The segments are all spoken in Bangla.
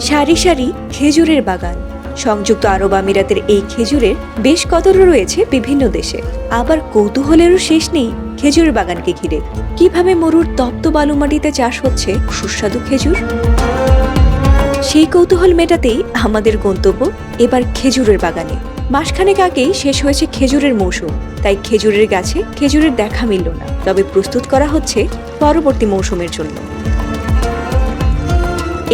সারি সারি খেজুরের বাগান। সংযুক্ত আরব আমিরাতের এই খেজুরের বেশ কদরও রয়েছে বিভিন্ন দেশে। আবার কৌতূহলেরও শেষ নেই খেজুরের বাগানকে ঘিরে। কিভাবে মরুর তপ্ত বালুমাটিতে চাষ হচ্ছে সুস্বাদু খেজুর, সেই কৌতূহল মেটাতেই আমাদের গন্তব্য এবার খেজুরের বাগানে। মাসখানেক আগেই শেষ হয়েছে খেজুরের মৌসুম, তাই খেজুরের গাছে খেজুরের দেখা মিলল না। তবে প্রস্তুত করা হচ্ছে পরবর্তী মৌসুমের জন্য।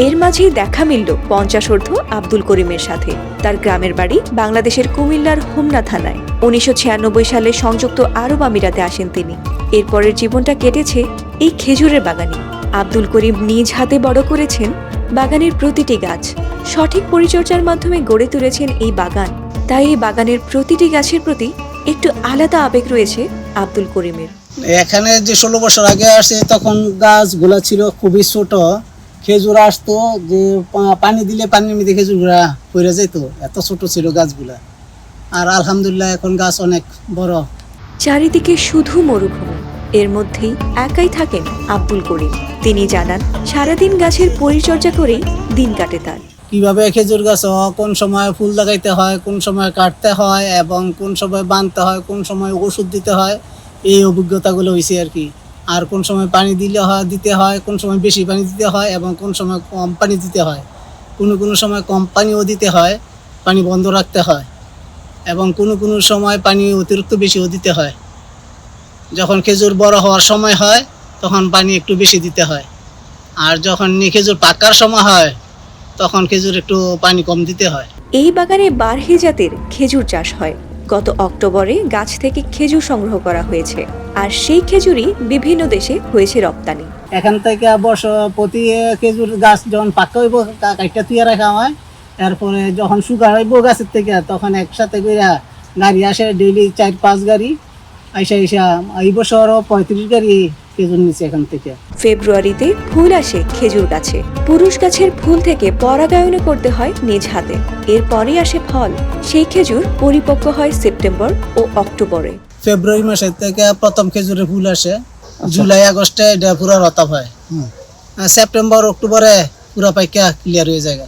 এর মাঝেই দেখা মিলল 50 আব্দুল করিমের সাথে। তার গ্রামের বাড়ি বাংলাদেশের কুমিল্লার হোমনা থানায়। 1996 সালে সংযুক্ত আরব আমিরাতে আসেন তিনি। এরপরের জীবনটা কেটেছে এই খেজুরের বাগানে। আব্দুল করিম নিজ হাতে বড় করেছেন বাগানের প্রতিটি গাছ। সঠিক পরিচর্যার মাধ্যমে গড়ে তুলেছেন এই বাগান। তাই এই বাগানের প্রতিটি গাছের প্রতি একটু আলাদা আবেগ রয়েছে আব্দুল করিমের। এখানে যে 16 বছর আগে আসে তখন গাছগুলা ছিল খুবই ছোট। খেজুর আসতো যে পানি দিলে পানির মধ্যে খেজুরগুলা পড়ে যেত, এত ছোট ছিল গাছগুলা। আর আলহামদুলিল্লাহ এখন গাছ অনেক বড়। চারিদিকে শুধু মরুভূমি, এর মধ্যেই একাই থাকেন আব্দুল করিম। তিনি জানান সারাদিন গাছের পরিচর্যা করেই দিন কাটে তার। কিভাবে খেজুর গাছ কোন সময় ফুল লাগাইতে হয়, কোন সময় কাটতে হয় এবং কোন সময় বাঁধতে হয়, কোন সময় ওষুধ দিতে হয়, এই অভিজ্ঞতাগুলো হয়েছে আর কি। আর কোন সময় পানি দিতে হয়, কোন সময় বেশি পানি দিতে হয় এবং কোন সময় কম পানি দিতে হয়। কোনো সময় কম পানিও দিতে হয়, পানি বন্ধ রাখতে হয় এবং কোনো সময় পানি অতিরিক্ত বেশিও দিতে হয়। যখন খেজুর বড় হওয়ার সময় হয় তখন পানি একটু বেশি দিতে হয়, আর যখন খেজুর পাকার সময় হয় তখন খেজুর একটু পানি কম দিতে হয়। এই বাগানে বারহি জাতের খেজুর চাষ হয়। গত অক্টোবরে গাছ থেকে খেজুর সংগ্রহ করা হয়েছে, আর সেই খেজুরই বিভিন্ন দেশে হয়েছে রপ্তানি। এখান থেকে প্রতি খেজুর গাছ যখন পাকা হইব কাইটা তুইয়া রাখা হয়। এরপরে যখন শুকা হইব গাছের থেকে তখন একসাথে করে গাড়ি আসে, ডেইলি 4-5 গাড়ি আইসা এই বছরও 35 গাড়ি খেজুর নিচ্ছে এখান থেকে। ফেব্রুয়ারিতে ফুল আসে খেজুর গাছে। পুরুষ গাছের ফুল থেকে পরাগায়ন করতে হয় নিজ হাতে। এরপরই আসে ফল। সেই খেজুর পরিপক্ক হয় সেপ্টেম্বর ও অক্টোবরে। ফেব্রুয়ারি মাসের থেকে প্রথম খেজুরের ফুল আসে, জুলাই আগস্টে এটা পুরো রতাপ হয়, সেপ্টেম্বর অক্টোবরে পুরো পাইকা ক্লিয়ার হয়ে যায়।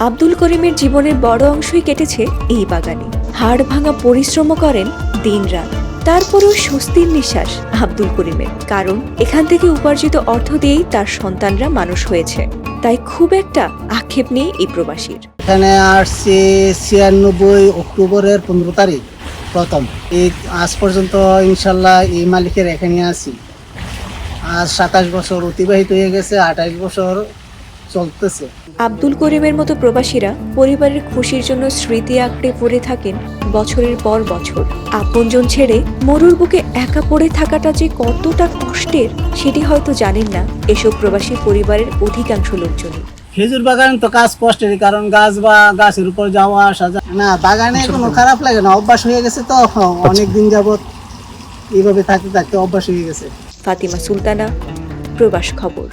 আব্দুল করিমের জীবনের বড় অংশই কেটেছে এই বাগানে। হাড় ভাঙা পরিশ্রমও করেন দিনরাত। তারপরও স্বস্তির নিঃশ্বাস আব্দুল করিমের, কারণ এখান থেকে উপার্জিত অর্থ দিয়েই তার সন্তানরা মানুষ হয়েছে। তাই খুব একটা আক্ষেপ নেই এই প্রবাসীর। এখানে আসছে 96 অক্টোবরের 15 তারিখ প্রথম। এই আজ পর্যন্ত ইনশাল্লাহ এই মালিকের এখানে আছি। আজ 27 বছর অতিবাহিত হয়ে গেছে, 28 বছর চলতেছে। আব্দুল করিমের মতো প্রবাসীরা পরিবারের খুশির জন্য স্মৃতি আঁকড়ে পড়ে থাকেন বছরের পর বছর। আপনজন ছেড়ে মরুর বুকে একা পড়ে থাকাটা যে কতটা কষ্টের সেটি হয়তো জানেন না এসব প্রবাসী পরিবারের অধিকাংশ লোকজনই। খেজুর বাগান তো কাজ কষ্টের, কারণ গাছের উপর যাওয়া আসা না, বাগানে কোনো খারাপ লাগে না, অভ্যাস হয়ে গেছে তো অনেকদিন যাবত এইভাবে থাকতে থাকতে অভ্যাস হয়ে গেছে। ফাতিমা সুলতানা, প্রবাস খবর।